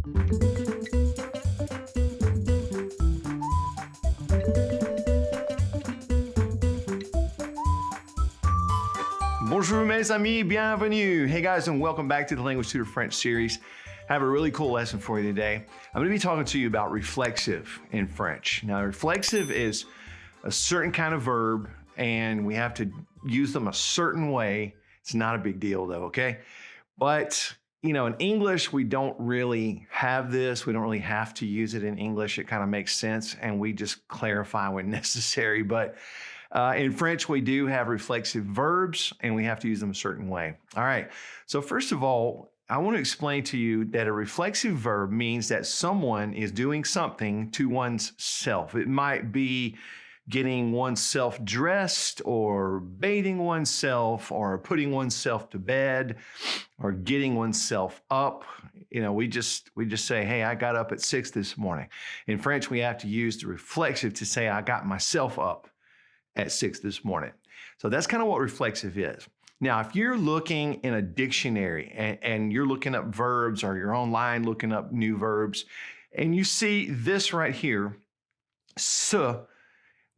Bonjour mes amis, bienvenue. Hey guys, and welcome back to the Language Tutor French series. I have a really cool lesson for you today. I'm going to be talking to you about reflexive in French. Now, reflexive is a certain kind of verb, and we have to use them a certain way. It's not a big deal though, okay? But, you know, in English, we don't really have this. We don't really have to use it in English. It kind of makes sense, and we just clarify when necessary. But in French, we do have reflexive verbs, and we have to use them a certain way. All right, so first of all, I want to explain to you that a reflexive verb means that someone is doing something to one's self. It might be getting oneself dressed, or bathing oneself, or putting oneself to bed, or getting oneself up. You know, we just say, hey, I got up at 6 this morning. In French, we have to use the reflexive to say, I got myself up at 6 this morning. So that's kind of what reflexive is. Now, if you're looking in a dictionary and you're looking up verbs, or you're online looking up new verbs, and you see this right here, "se,"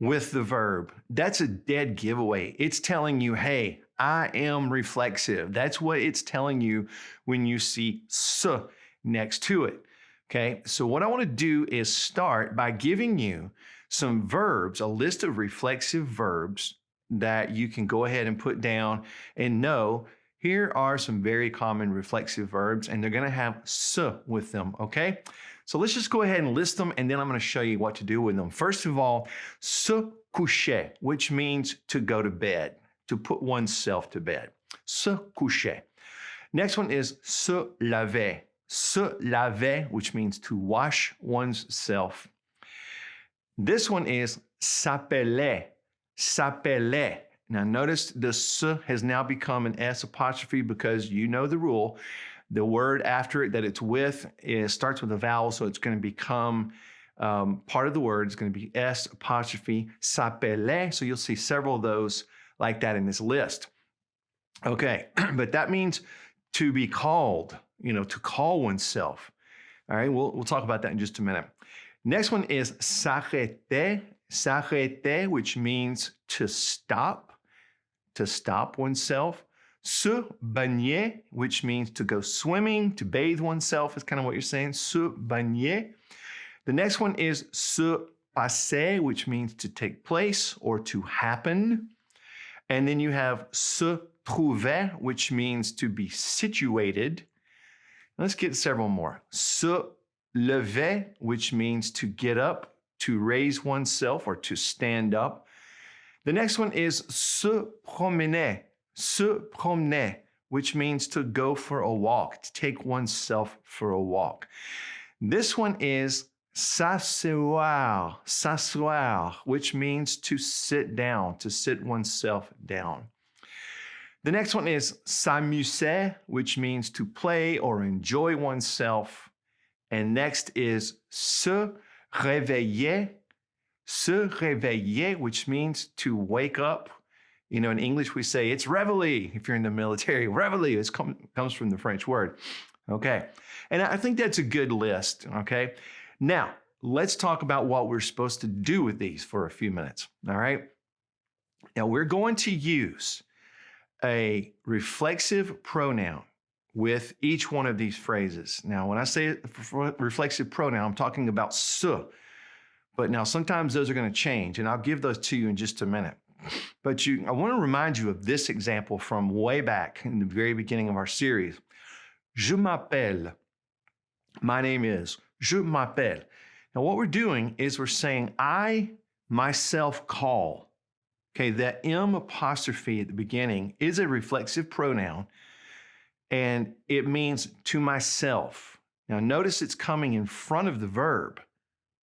with the verb, that's a dead giveaway. It's telling you, hey, I am reflexive. That's what it's telling you when you see "se" next to it. Okay, so what I want to do is start by giving you some verbs, a list of reflexive verbs that you can go ahead and put down and know here are some very common reflexive verbs, and they're going to have "se" with them, okay? So let's just go ahead and list them, and then I'm going to show you what to do with them. First of all, se coucher, which means to go to bed, to put oneself to bed. Se coucher. Next one is se laver. Se laver, which means to wash one's self. This one is s'appeler. S'appeler. Now notice the "se" has now become an S apostrophe because you know the rule. The word after it that it's with starts with a vowel, so it's going to become part of the word. It's going to be S apostrophe s'appeler. So you'll see several of those like that in this list. Okay, but that means to be called, you know, to call oneself. All right, we'll talk about that in just a minute. Next one is s'arrêter. S'arrêter, which means to stop oneself. Se baigner, which means to go swimming, to bathe oneself is kind of what you're saying. Se baigner. The next one is se passer, which means to take place or to happen. And then you have se trouver, which means to be situated. Let's get several more. Se lever, which means to get up, to raise oneself, or to stand up. The next one is se promener. Se promener, which means to go for a walk, to take oneself for a walk. This one is s'asseoir, s'asseoir, which means to sit down, to sit oneself down. The next one is s'amuser, which means to play or enjoy oneself. And next is se réveiller. Se réveiller, which means to wake up. You know, in English, we say it's réveillé. If you're in the military, réveillé comes from the French word. Okay. And I think that's a good list. Okay. Now, let's talk about what we're supposed to do with these for a few minutes. All right. Now, we're going to use a reflexive pronoun with each one of these phrases. Now, when I say reflexive pronoun, I'm talking about "se." But now sometimes those are going to change, and I'll give those to you in just a minute. But I want to remind you of this example from way back in the very beginning of our series. Je m'appelle. My name is. Je m'appelle. Now, what we're doing is we're saying, I myself call. Okay, that M apostrophe at the beginning is a reflexive pronoun, and it means to myself. Now, notice it's coming in front of the verb,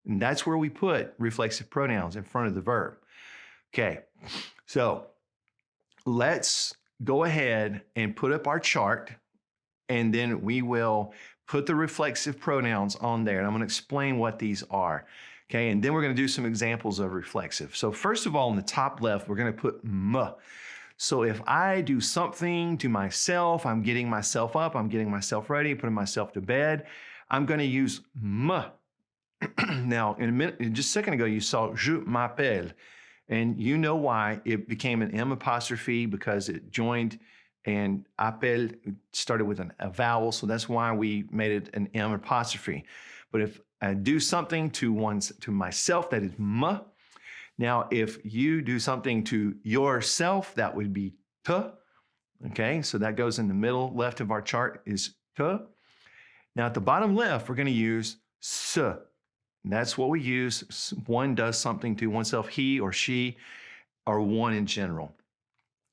and that's where we put reflexive pronouns, in front of the verb. Okay, so let's go ahead and put up our chart, and then we will put the reflexive pronouns on there, and I'm going to explain what these are. Okay, and then we're going to do some examples of reflexive. So first of all, in the top left, we're going to put "me." So if I do something to myself, I'm getting myself up, I'm getting myself ready, putting myself to bed, I'm going to use me. Now, in a minute, just a second ago, you saw je m'appelle. And you know why it became an M apostrophe, because it joined, and appel started with a vowel. So that's why we made it an M apostrophe. But if I do something to myself, that is me. Now, if you do something to yourself, that would be te. Okay, so that goes in the middle left of our chart is te. Now, at the bottom left, we're going to use se. And that's what we use. One does something to oneself, he or she, or one in general.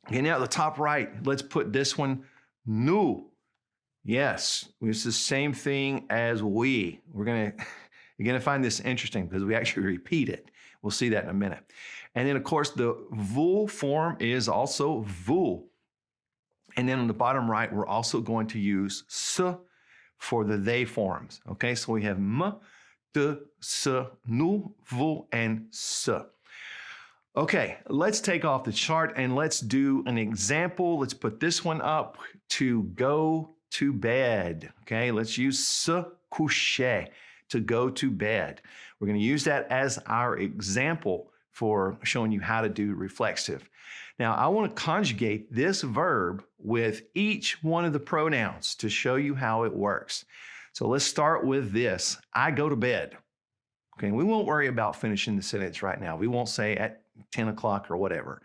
Okay, now at the top right, let's put this one, nous. Yes, it's the same thing as we. You're gonna find this interesting because we actually repeat it. We'll see that in a minute. And then of course the vous form is also vous. And then on the bottom right, we're also going to use se for the they forms. Okay, so we have me, de, se, nous, vous, and se. Okay, let's take off the chart and let's do an example. Let's put this one up, to go to bed. Okay, let's use se coucher, to go to bed. We're going to use that as our example for showing you how to do reflexive. Now, I want to conjugate this verb with each one of the pronouns to show you how it works. So let's start with this. I go to bed. Okay, we won't worry about finishing the sentence right now. We won't say at 10 o'clock or whatever.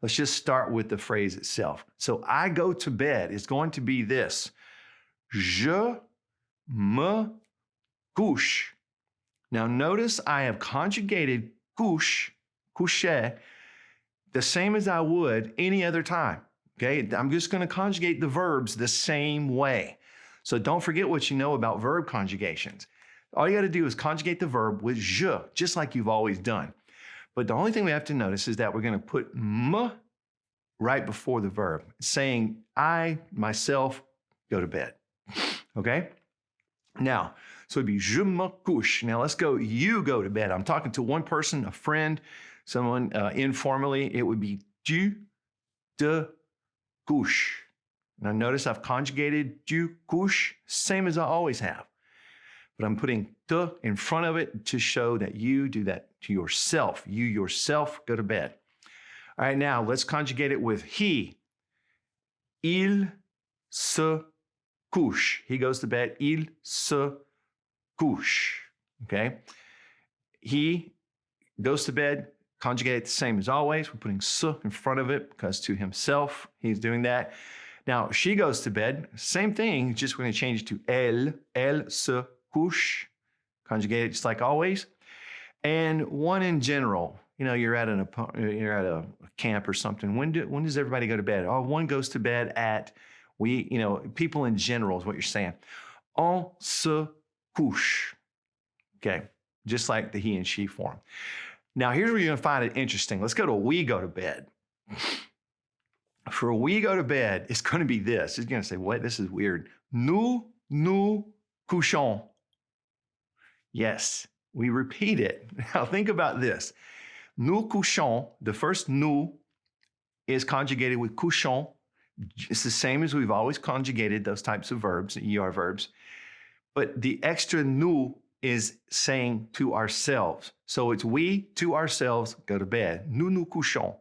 Let's just start with the phrase itself. So I go to bed is going to be this. Je me couche. Now notice I have conjugated couche, coucher, the same as I would any other time. Okay, I'm just going to conjugate the verbs the same way. So don't forget what you know about verb conjugations. All you got to do is conjugate the verb with je, just like you've always done. But the only thing we have to notice is that we're going to put me right before the verb, saying I, myself, go to bed. Okay? Now, so it'd be je me couche. Now let's go, you go to bed. I'm talking to one person, a friend, someone informally. It would be tu te couches. Now notice I've conjugated tu couches, same as I always have. But I'm putting te in front of it to show that you do that to yourself. You yourself go to bed. All right, now let's conjugate it with he. Il se couche. He goes to bed. Il se couche. Okay? He goes to bed. Conjugate it the same as always. We're putting se in front of it because to himself, he's doing that. Now, she goes to bed. Same thing, just we're going to change it to elle. Elle se couche. Conjugate it just like always. And one in general. You know, you're at a camp or something. When does everybody go to bed? Oh, one goes to bed at, people in general is what you're saying. On se couche. Okay, just like the he and she form. Now, here's where you're going to find it interesting. Let's go to we go to bed. For we go to bed, it's going to be this. It's going to say, what? This is weird. Nous couchons. Yes, we repeat it. Now, think about this. Nous couchons, the first nous is conjugated with couchons. It's the same as we've always conjugated those types of verbs, ER verbs. But the extra nous is saying to ourselves. So it's we to ourselves go to bed. Nous couchons.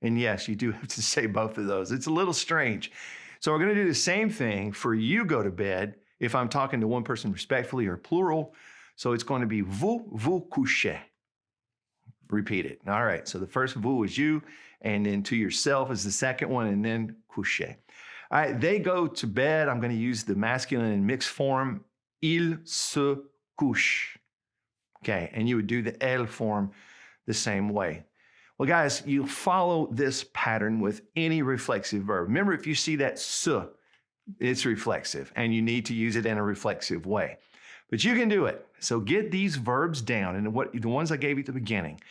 And yes, you do have to say both of those. It's a little strange. So we're going to do the same thing for you go to bed if I'm talking to one person respectfully or plural. So it's going to be vous couchez. Repeat it. All right. So the first vous is you, and then to yourself is the second one, and then coucher. All right. They go to bed. I'm going to use the masculine and mixed form. Il se couche. Okay. And you would do the elle form the same way. Well, guys, you follow this pattern with any reflexive verb. Remember, if you see that se, it's reflexive, and you need to use it in a reflexive way. But you can do it. So get these verbs down, and the ones I gave you at the beginning,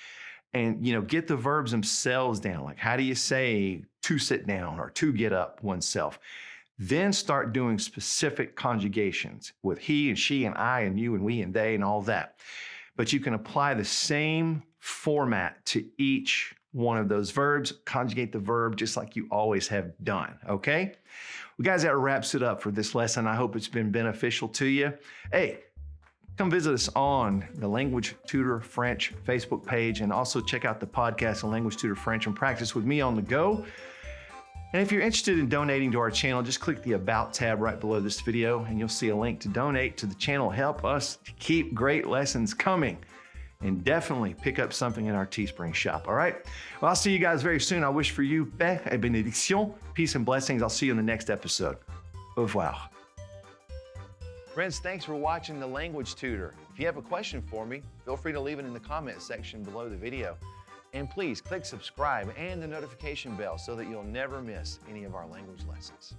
and get the verbs themselves down. Like, how do you say to sit down or to get up oneself? Then start doing specific conjugations with he and she and I and you and we and they and all that. But you can apply the same format to each one of those verbs, conjugate the verb just like you always have done, okay? Well, guys, that wraps it up for this lesson. I hope it's been beneficial to you. Hey, come visit us on the Language Tutor French Facebook page, and also check out the podcast, The Language Tutor French, and practice with me on the go. And if you're interested in donating to our channel, just click the About tab right below this video, and you'll see a link to donate to the channel. Help us to keep great lessons coming. And definitely pick up something in our Teespring shop, all right? Well, I'll see you guys very soon. I wish for you paix et bénédiction, peace and blessings. I'll see you in the next episode. Au revoir. Friends, thanks for watching The Language Tutor. If you have a question for me, feel free to leave it in the comment section below the video. And please click subscribe and the notification bell so that you'll never miss any of our language lessons.